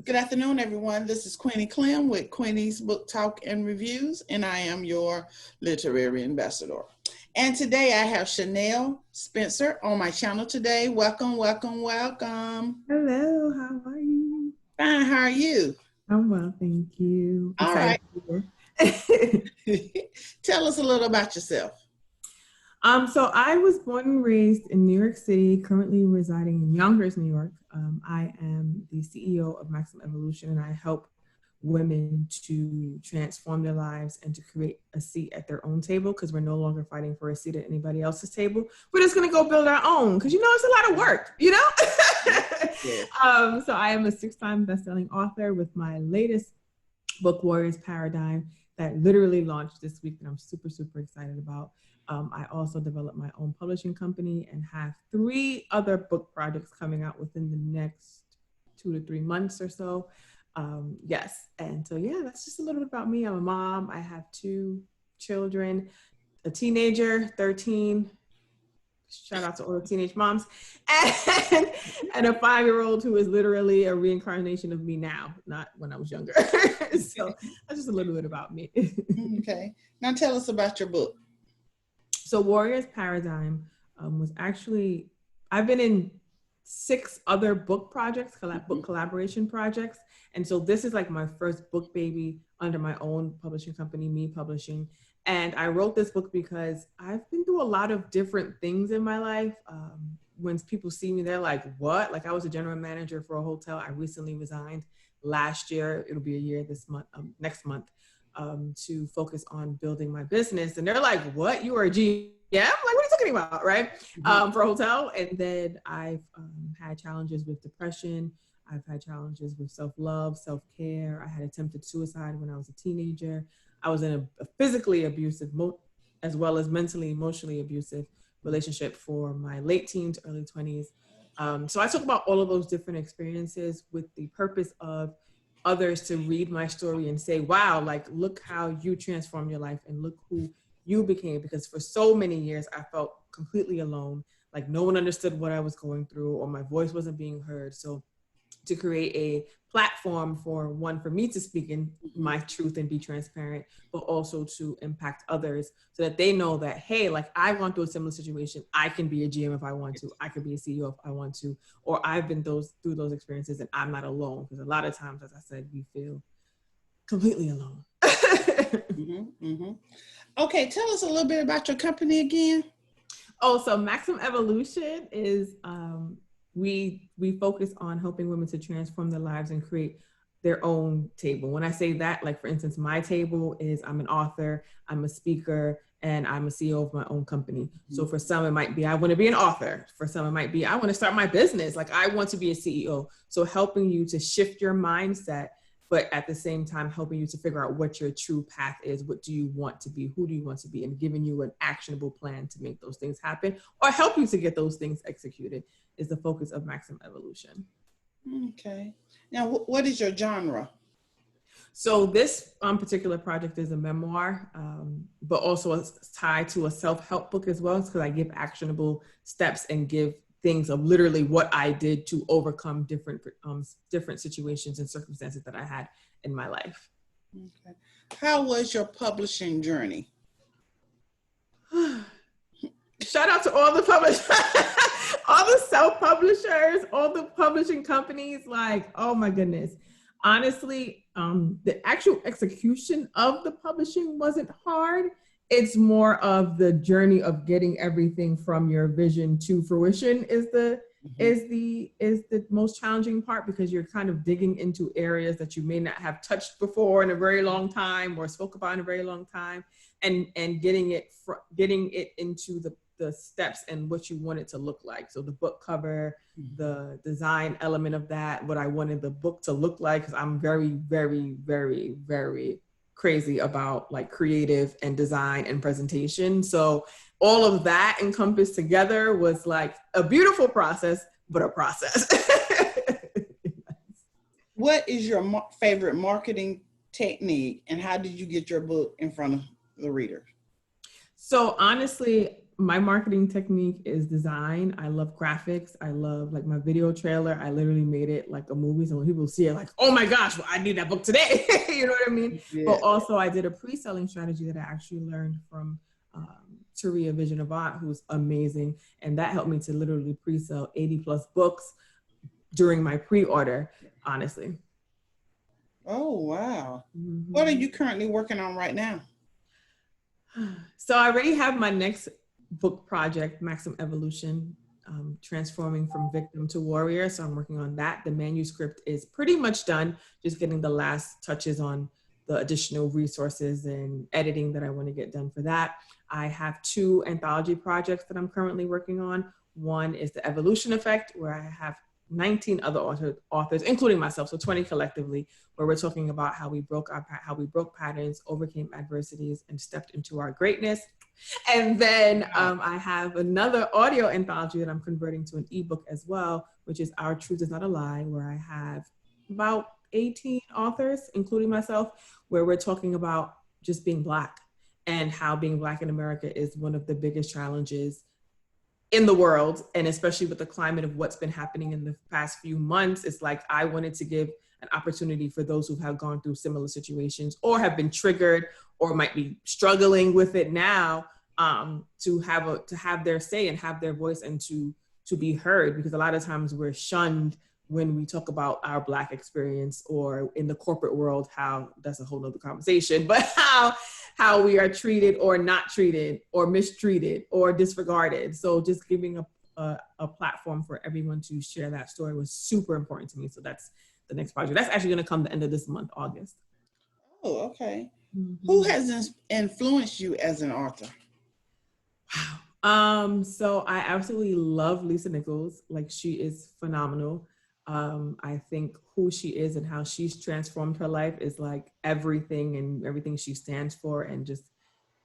Good afternoon, everyone. This is Queenie Clem with Queenie's Book Talk and Reviews, and I am your literary ambassador. And today I have Chanel Spencer on my channel today. Welcome, welcome, welcome. Hello, how are you? Fine, how are you? I'm well, thank you. All right. Tell us a little about yourself. So I was born and raised in New York City, currently residing in Yonkers, New York. I am the CEO of Maximum Evolution, and I help women to transform their lives and to create a seat at their own table, because we're no longer fighting for a seat at anybody else's table. We're just going to go build our own, because it's a lot of work, Yeah. So I am a 6-time best-selling author with my latest book, Warriors Paradigm, that literally launched this week that I'm super, super excited about. I also developed my own publishing company and have 3 other book projects coming out within the next 2 to 3 months or so. Yes. And so, that's just a little bit about me. I'm a mom. I have 2 children, a teenager, 13. Shout out to all the teenage moms, and a 5-year-old who is literally a reincarnation of me now, not when I was younger. So that's just a little bit about me. Okay. Now tell us about your book. So Warriors Paradigm was actually, I've been in 6 other book projects, book collaboration projects. And so this is like my first book baby under my own publishing company, Me Publishing. And I wrote this book because I've been through a lot of different things in my life. When people see me, they're like, what? Like, I was a general manager for a hotel. I recently resigned last year. It'll be a year this month, next month. To focus on building my business. And they're like, what? You are a GM? Like, what are you talking about? Right? For a hotel. And then I've had challenges with depression. I've had challenges with self-love, self-care. I had attempted suicide when I was a teenager. I was in a physically abusive, as well as mentally, emotionally abusive relationship for my late teens, early 20s. So I talk about all of those different experiences with the purpose of others to read my story and say, wow, like, look how you transformed your life and look who you became. Because for so many years, I felt completely alone. Like, no one understood what I was going through, or my voice wasn't being heard. So to create a platform for me to speak in my truth and be transparent, but also to impact others so that they know that, hey, like, I've gone through a similar situation. I can be a GM if I want to. I could be a CEO if I want to, or I've been through those experiences and I'm not alone. Because a lot of times, as I said, we feel completely alone. Okay, tell us a little bit about your company again. Oh, so Maximum Evolution is, we focus on helping women to transform their lives and create their own table. When I say that, like, for instance, my table is, I'm an author, I'm a speaker, and I'm a CEO of my own company. So for some, it might be, I want to be an author. For some, it might be, I want to start my business. Like, I want to be a CEO. So helping you to shift your mindset, but at the same time, helping you to figure out what your true path is. What do you want to be? Who do you want to be? And giving you an actionable plan to make those things happen, or help you to get those things executed, is the focus of Maximum Evolution. Okay. Now, what is your genre? So this particular project is a memoir, but also it's tied to a self-help book as well, because I give actionable steps and give things of literally what I did to overcome different situations and circumstances that I had in my life. Okay. How was your publishing journey? Shout out to all the publishers, all the self-publishers, all the publishing companies. Like, oh my goodness. Honestly, the actual execution of the publishing wasn't hard. It's more of the journey of getting everything from your vision to fruition is the most challenging part, because you're kind of digging into areas that you may not have touched before in a very long time, or spoke about in a very long time, and getting it into the steps and what you want it to look like. So the book cover, the design element of that, what I wanted the book to look like, because I'm very, very, very, very crazy about like creative and design and presentation. So all of that encompassed together was like a beautiful process, but a process. What is your favorite marketing technique, and how did you get your book in front of the reader? So honestly, my marketing technique is design. I love graphics. I love like my video trailer. I literally made it like a movie. So when people see it, like, oh my gosh, well, I need that book today. You know what I mean? Yeah. But also I did a pre-selling strategy that I actually learned from Taria Vision Avant, who's amazing. And that helped me to literally pre-sell 80 plus books during my pre-order, honestly. Oh, wow. Mm-hmm. What are you currently working on right now? So I already have my next book project, Maximum Evolution, transforming from victim to warrior. So I'm working on that. The manuscript is pretty much done, just getting the last touches on the additional resources and editing that I want to get done for that. I have 2 anthology projects that I'm currently working on. One is The Evolution Effect, where I have 19 other authors, including myself, so 20 collectively, where we're talking about how we broke patterns, overcame adversities, and stepped into our greatness. And then I have another audio anthology that I'm converting to an ebook as well, which is Our Truth Is Not a Lie, where I have about 18 authors, including myself, where we're talking about just being Black and how being Black in America is one of the biggest challenges in the world, and especially with the climate of what's been happening in the past few months. It's like I wanted to give an opportunity for those who have gone through similar situations or have been triggered or might be struggling with it now, to have their say and have their voice and to be heard, because a lot of times we're shunned when we talk about our Black experience, or in the corporate world, how that's a whole nother conversation, but how we are treated or not treated or mistreated or disregarded. So just giving a platform for everyone to share that story was super important to me. So that's the next project. That's actually going to come the end of this month, August. Oh, okay. Mm-hmm. Who has influenced you as an author? Wow. So I absolutely love Lisa Nichols. Like, she is phenomenal. I think who she is and how she's transformed her life is like everything, and everything she stands for, and just,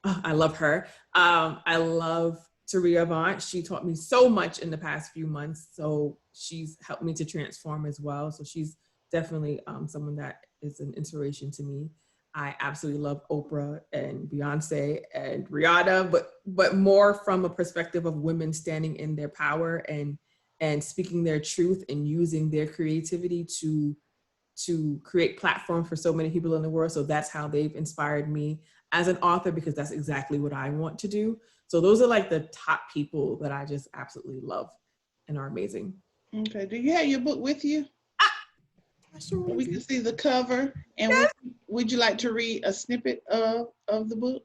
I love her. I love Taria Avant. She taught me so much in the past few months. So she's helped me to transform as well. So she's definitely someone that is an inspiration to me. I absolutely love Oprah and Beyonce and Rihanna, but more from a perspective of women standing in their power and speaking their truth and using their creativity to create platforms for so many people in the world. So that's how they've inspired me as an author, because that's exactly what I want to do. So those are like the top people that I just absolutely love and are amazing. Okay. Do you have your book with you? Sure we can see the cover. And yes. would you like to read a snippet of the book?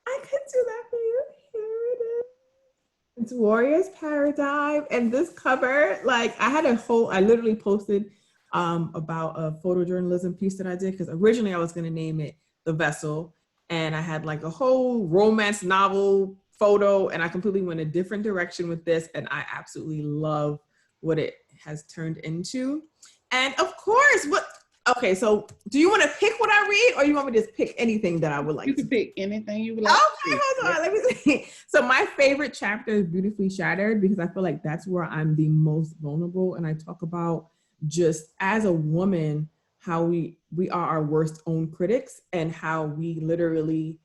I could do that for you. Here it is. It's Warriors Paradigm. And this cover, like, I literally posted about a photojournalism piece that I did, because originally I was going to name it The Vessel. And I had like a whole romance novel photo, and I completely went a different direction with this. And I absolutely love what it has turned into. And of course, okay, so do you want to pick what I read, or you want me to just pick anything that I would like? You can pick anything you would like. Okay, hold on. Let me see. So my favorite chapter is Beautifully Shattered, because I feel like that's where I'm the most vulnerable. And I talk about, just as a woman, how we are our worst own critics, and how we literally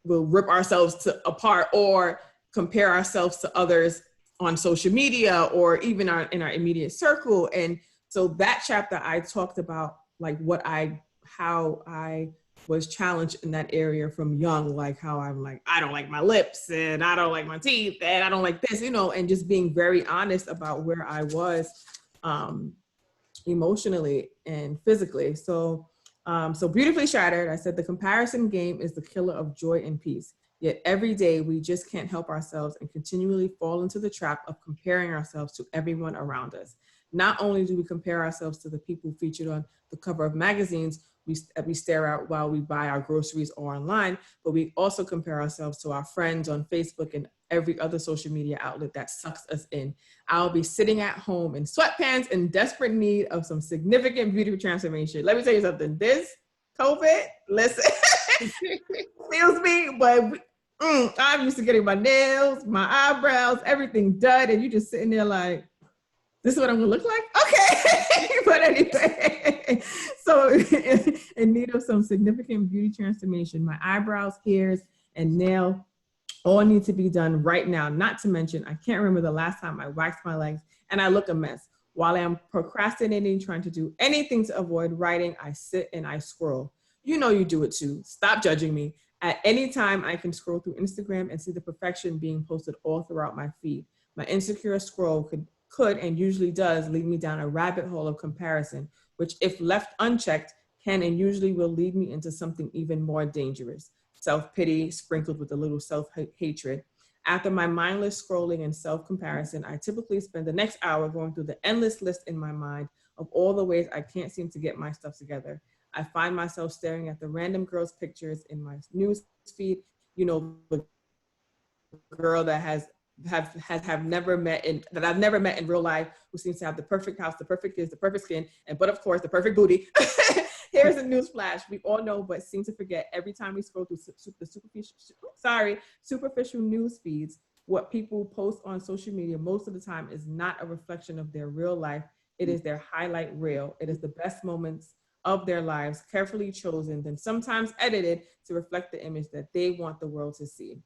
will rip ourselves apart or compare ourselves to others on social media or even in our immediate circle. And so that chapter, I talked about like how I was challenged in that area from young, like how I'm like, I don't like my lips and I don't like my teeth and I don't like this, and just being very honest about where I was emotionally and physically. So Beautifully Shattered, I said, the comparison game is the killer of joy and peace. Yet every day we just can't help ourselves and continually fall into the trap of comparing ourselves to everyone around us. Not only do we compare ourselves to the people featured on the cover of magazines we stare at while we buy our groceries or online, but we also compare ourselves to our friends on Facebook and every other social media outlet that sucks us in. I'll be sitting at home in sweatpants in desperate need of some significant beauty transformation. Let me tell you something. This COVID, listen, feels me, but I'm used to getting my nails, my eyebrows, everything done, and you just sitting there like, this is what I'm gonna look like? Okay. But anyway, so in need of some significant beauty transformation, my eyebrows, hairs, and nail all need to be done right now. Not to mention, I can't remember the last time I waxed my legs and I look a mess. While I'm procrastinating, trying to do anything to avoid writing, I sit and I scroll. You know you do it too. Stop judging me. At any time, I can scroll through Instagram and see the perfection being posted all throughout my feed. My insecure scroll could and usually does lead me down a rabbit hole of comparison, which, if left unchecked, can and usually will lead me into something even more dangerous: self-pity sprinkled with a little self-hatred. After my mindless scrolling and self-comparison, I typically spend the next hour going through the endless list in my mind of all the ways I can't seem to get my stuff together. I find myself staring at the random girls' pictures in my news feed. You know, the girl that have never met in that I've never met in real life, who seems to have the perfect house, the perfect kids, the perfect skin, and but of course the perfect booty. Here's a news flash. We all know, but seem to forget every time we scroll through the superficial news feeds. What people post on social media most of the time is not a reflection of their real life. It is their highlight reel. It is the best moments of their lives, carefully chosen, then sometimes edited to reflect the image that they want the world to see.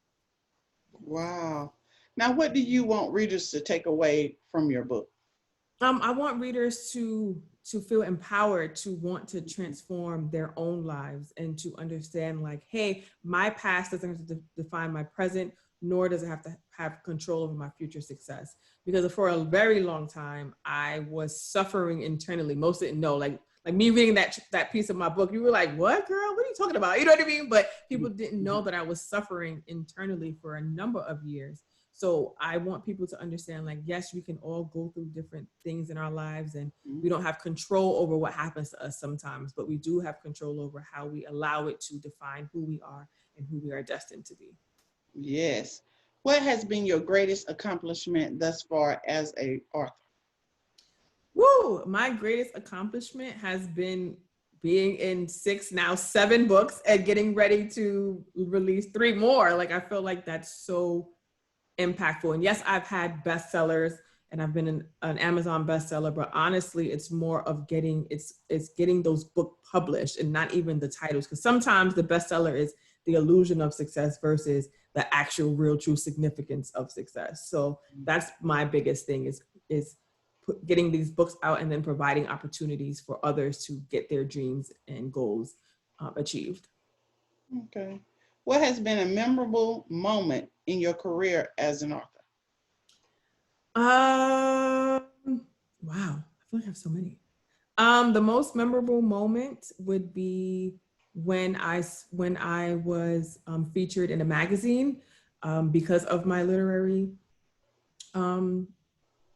Wow. Now, what do you want readers to take away from your book? I want readers to feel empowered, to want to transform their own lives, and to understand, like, hey, my past doesn't have to define my present, nor does it have to have control over my future success. Because for a very long time, I was suffering internally. Most didn't know, like me reading that piece of my book, you were like, what, girl? What are you talking about? You know what I mean? But people didn't know that I was suffering internally for a number of years. So I want people to understand, like, yes, we can all go through different things in our lives, and we don't have control over what happens to us sometimes, but we do have control over how we allow it to define who we are and who we are destined to be. Yes. What has been your greatest accomplishment thus far as a author? Woo! My greatest accomplishment has been being in 6, now 7 books, and getting ready to release 3 more. Like, I feel like that's so impactful. And yes, I've had bestsellers and I've been an Amazon bestseller, but honestly, it's more of getting those books published and not even the titles. Because sometimes the bestseller is the illusion of success versus the actual real true significance of success. So that's my biggest thing is getting these books out and then providing opportunities for others to get their dreams and goals achieved. Okay. What has been a memorable moment in your career as an author? Wow, I feel like I have so many. The most memorable moment would be when I was featured in a magazine because of my literary um,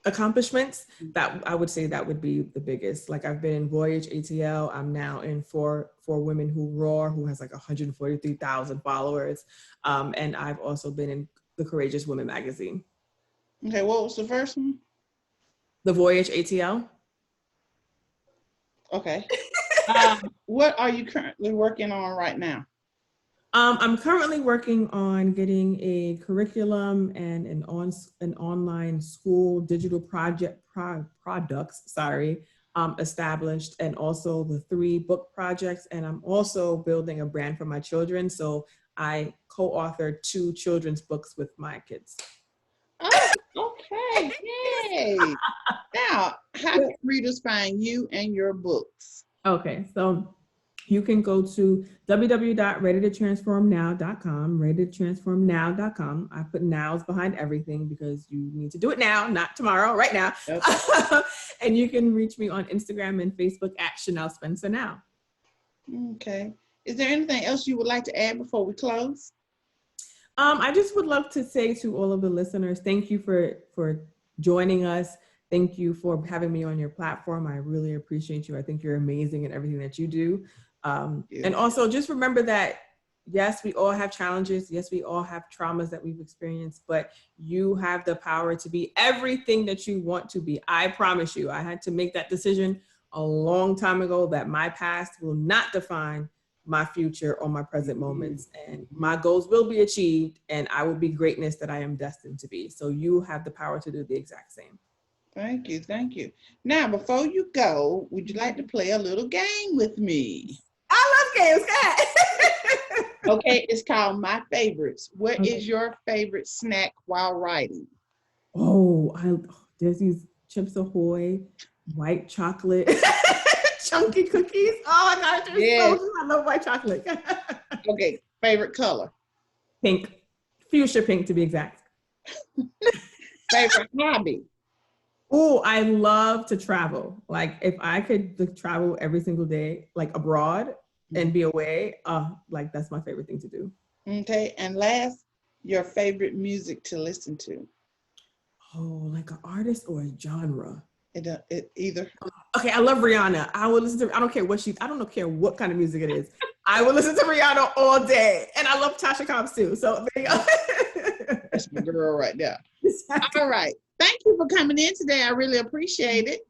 accomplishments. That I would say that would be the biggest. Like, I've been in Voyage ATL. I'm now in For Women Who Roar, who has like 143,000 followers, and I've also been in the Courageous Women magazine. Okay, what was the first one? The Voyage ATL. Okay. What are you currently working on right now? I'm currently working on getting a curriculum and an online school digital products, established, and also the 3 book projects. And I'm also building a brand for my children. So I co-authored 2 children's books with my kids. Oh, okay. Yay. Now, how can readers find you and your books? Okay, so you can go to www.readytotransformnow.com, readytotransformnow.com. I put nows behind everything because you need to do it now, not tomorrow, right now. Okay. And you can reach me on Instagram and Facebook at Chanel Spencer Now. Okay. Is there anything else you would like to add before we close? I just would love to say to all of the listeners, thank you for joining us. Thank you for having me on your platform. I really appreciate you. I think you're amazing in everything that you do. And also just remember that, yes, we all have challenges. Yes, we all have traumas that we've experienced, but you have the power to be everything that you want to be. I promise you, I had to make that decision a long time ago that my past will not define my future or my present moments, and my goals will be achieved, and I will be greatness that I am destined to be. So you have the power to do the exact same. Thank you. Thank you. Now, before you go, would you like to play a little game with me? I love games. Okay, it's called My Favorites. What is your favorite snack while writing? There's these Chips Ahoy, white chocolate, chunky cookies. Oh my gosh, they're so Yes. good. I love white chocolate. Okay, favorite color. Pink, fuchsia pink to be exact. Favorite hobby. Oh, I love to travel. Like if I could travel every single day, like abroad and be away, like that's my favorite thing to do. Okay, and last, your favorite music to listen to. Oh, like an artist or a genre? It either. Okay, I love Rihanna. I would listen to. I don't care what I don't care what kind of music it is. I would listen to Rihanna all day, and I love Tasha Cobbs too. So there you go. That's my girl right there. All right. Thank you for coming in today. I really appreciate it.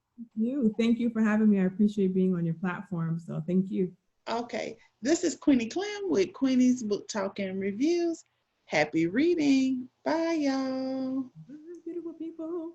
Thank you for having me. I appreciate being on your platform. So thank you. Okay. This is Queenie Clem with Queenie's Book Talk and Reviews. Happy reading. Bye, y'all. Bye, beautiful people.